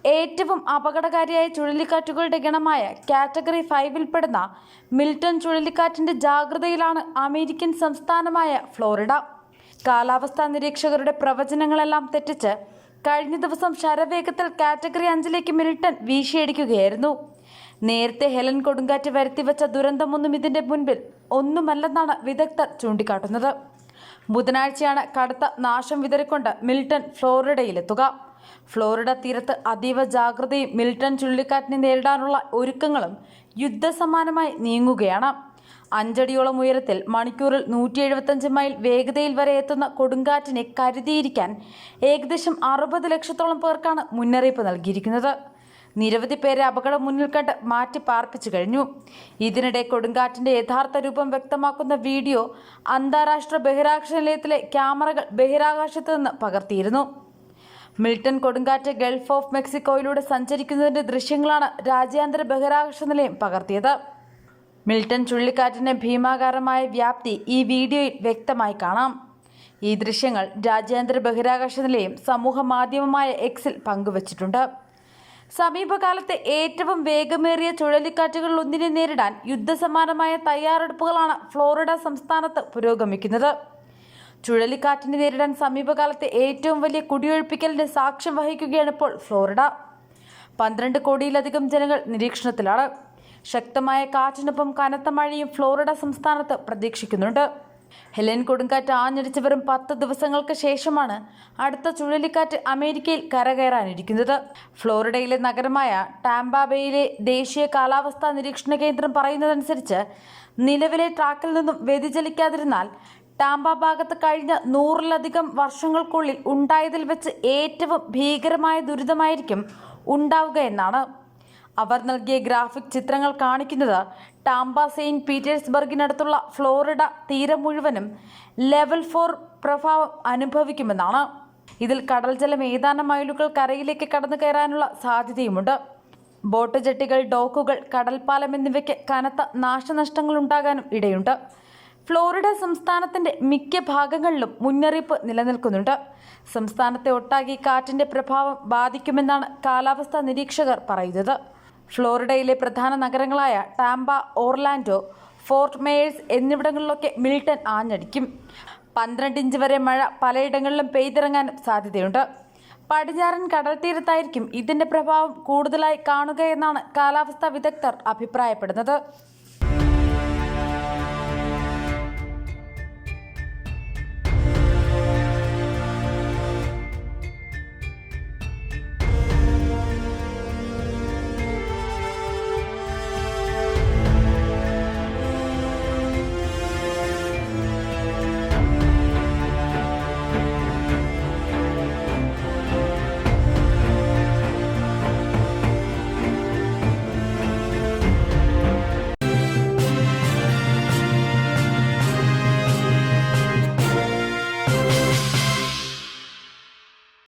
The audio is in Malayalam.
ഏറ്റവും അപകടകാരിയായ ചുഴലിക്കാറ്റുകളുടെ ഗണമായ കാറ്റഗറി 5 പെടുന്ന മിൽട്ടൺ ചുഴലിക്കാറ്റിന്റെ ജാഗ്രതയിലാണ് അമേരിക്കൻ സംസ്ഥാനമായ ഫ്ലോറിഡ. കാലാവസ്ഥാ നിരീക്ഷകരുടെ പ്രവചനങ്ങളെല്ലാം തെറ്റിച്ച് കഴിഞ്ഞ ദിവസം ശരവേഗത്തിൽ കാറ്റഗറി 5 മിൽട്ടൺ വീശിയടിക്കുകയായിരുന്നു. നേരത്തെ ഹെലൻ കൊടുങ്കാറ്റ് വരുത്തിവെച്ച ദുരന്തമൊന്നും ഇതിന്റെ മുൻപിൽ ഒന്നുമല്ലെന്നാണ് വിദഗ്ധർ ചൂണ്ടിക്കാട്ടുന്നത്. ബുധനാഴ്ചയാണ് കടുത്ത നാശം വിതറിക്കൊണ്ട് മിൽട്ടൺ ഫ്ലോറിഡയിലെത്തുക. ഫ്ലോറിഡ തീരത്ത് അതീവ ജാഗ്രതയും മിൽട്ടൺ ചുഴലിക്കാറ്റിനെ നേരിടാനുള്ള ഒരുക്കങ്ങളും യുദ്ധസമാനമായി നീങ്ങുകയാണ്. 5 അടിയോളം ഉയരത്തിൽ മണിക്കൂറിൽ 175 മൈൽ വേഗതയിൽ വരെ എത്തുന്ന കൊടുങ്കാറ്റിനെ കരുതിയിരിക്കാൻ ഏകദേശം 60 ലക്ഷത്തോളം പേർക്കാണ് മുന്നറിയിപ്പ് നൽകിയിരിക്കുന്നത്. നിരവധി പേരെ അപകടം മുന്നിൽ കണ്ട് മാറ്റി പാർപ്പിച്ചു കഴിഞ്ഞു. ഇതിനിടെ കൊടുങ്കാറ്റിന്റെ യഥാർത്ഥ രൂപം വ്യക്തമാക്കുന്ന വീഡിയോ അന്താരാഷ്ട്ര ബഹിരാകാശ നിലയത്തിലെ ക്യാമറകൾ ബഹിരാകാശത്ത് നിന്ന് പകർത്തിയിരുന്നു. മിൽട്ടൺ കൊടുങ്കാറ്റ് ഗൾഫ് ഓഫ് മെക്സിക്കോയിലൂടെ സഞ്ചരിക്കുന്നതിന്റെ ദൃശ്യങ്ങളാണ് രാജ്യാന്തര ബഹിരാകാശ നിലയം പകർത്തിയത്. മിൽട്ടൺ ചുഴലിക്കാറ്റിന്റെ ഭീമാകാരമായ വ്യാപ്തി ഈ വീഡിയോയിൽ വ്യക്തമായി കാണാം. ഈ ദൃശ്യങ്ങൾ രാജ്യാന്തര ബഹിരാകാശ നിലയം സമൂഹ മാധ്യമമായ എക്സിൽ പങ്കുവച്ചിട്ടുണ്ട്. സമീപകാലത്തെ ഏറ്റവും വേഗമേറിയ ചുഴലിക്കാറ്റുകളിലൊന്നിനെ നേരിടാൻ യുദ്ധസമാനമായ തയ്യാറെടുപ്പുകളാണ് ഫ്ലോറിഡ സംസ്ഥാനത്ത് പുരോഗമിക്കുന്നത്. ചുഴലിക്കാറ്റിനെ നേരിടാൻ സമീപകാലത്തെ ഏറ്റവും വലിയ കുടിയൊഴിപ്പിക്കലിന്റെ സാക്ഷ്യം വഹിക്കുകയാണ് ഇപ്പോൾ ഫ്ലോറിഡ. 12 കോടിയിലധികം ജനങ്ങൾ നിരീക്ഷണത്തിലാണ്. ശക്തമായ കാറ്റിനൊപ്പം കനത്ത മഴയും ഫ്ലോറിഡ സംസ്ഥാനത്ത് പ്രതീക്ഷിക്കുന്നുണ്ട്. ഹെലൻ കൊടുങ്കാറ്റ് ആഞ്ഞടിച്ച് വെറും 10 ദിവസങ്ങൾക്ക് ശേഷമാണ് അടുത്ത ചുഴലിക്കാറ്റ് അമേരിക്കയിൽ കരകയറാനിരിക്കുന്നത്. ഫ്ലോറിഡയിലെ നഗരമായ ടാംപാ ബേയിലെ ദേശീയ കാലാവസ്ഥാ നിരീക്ഷണ കേന്ദ്രം പറയുന്നതനുസരിച്ച് നിലവിലെ ട്രാക്കിൽ നിന്നും വ്യതിചലിക്കാതിരുന്നാൽ ടാംപാ ഭാഗത്ത് കഴിഞ്ഞ 100-ലധികം വർഷങ്ങൾക്കുള്ളിൽ ഉണ്ടായതിൽ വെച്ച് ഏറ്റവും ഭീകരമായ ദുരിതമായിരിക്കും ഉണ്ടാവുക എന്നാണ്. അവർ നൽകിയ ഗ്രാഫിക് ചിത്രങ്ങൾ കാണിക്കുന്നത് ടാംപാ സെയിന്റ് പീറ്റേഴ്സ്ബർഗിനടുത്തുള്ള ഫ്ലോറിഡ തീരം മുഴുവനും ലെവൽ 4 പ്രഭാവം അനുഭവിക്കുമെന്നാണ്. ഇതിൽ കടൽ ജലം ഏതാനും മൈലുകൾ കരയിലേക്ക് കടന്നു കയറാനുള്ള സാധ്യതയുമുണ്ട്. ബോട്ട് ജെട്ടികൾ, ഡോക്കുകൾ, കടൽപ്പാലം എന്നിവയ്ക്ക് കനത്ത നാശനഷ്ടങ്ങൾ ഉണ്ടാകാനും ഇടയുണ്ട്. ഫ്ലോറിഡ സംസ്ഥാനത്തിന്റെ മിക്ക ഭാഗങ്ങളിലും മുന്നറിയിപ്പ് നിലനിൽക്കുന്നുണ്ട്. സംസ്ഥാനത്തെ ഒട്ടാകെ കാറ്റിന്റെ പ്രഭാവം ബാധിക്കുമെന്നാണ് കാലാവസ്ഥാ നിരീക്ഷകർ പറയുന്നത്. ഫ്ലോറിഡയിലെ പ്രധാന നഗരങ്ങളായ ടാംപ, ഓർലാൻഡോ, ഫോർട്ട് മേയേഴ്സ് എന്നിവിടങ്ങളിലൊക്കെ മിൽട്ടൺ ആഞ്ഞടിക്കും. 12 ഇഞ്ച് വരെ മഴ പലയിടങ്ങളിലും പെയ്തിറങ്ങാനും സാധ്യതയുണ്ട്. പടിഞ്ഞാറൻ കടൽ തീരത്തായിരിക്കും ഇതിന്റെ പ്രഭാവം കൂടുതലായി കാണുകയെന്നാണ് കാലാവസ്ഥാ വിദഗ്ധർ അഭിപ്രായപ്പെടുന്നത്.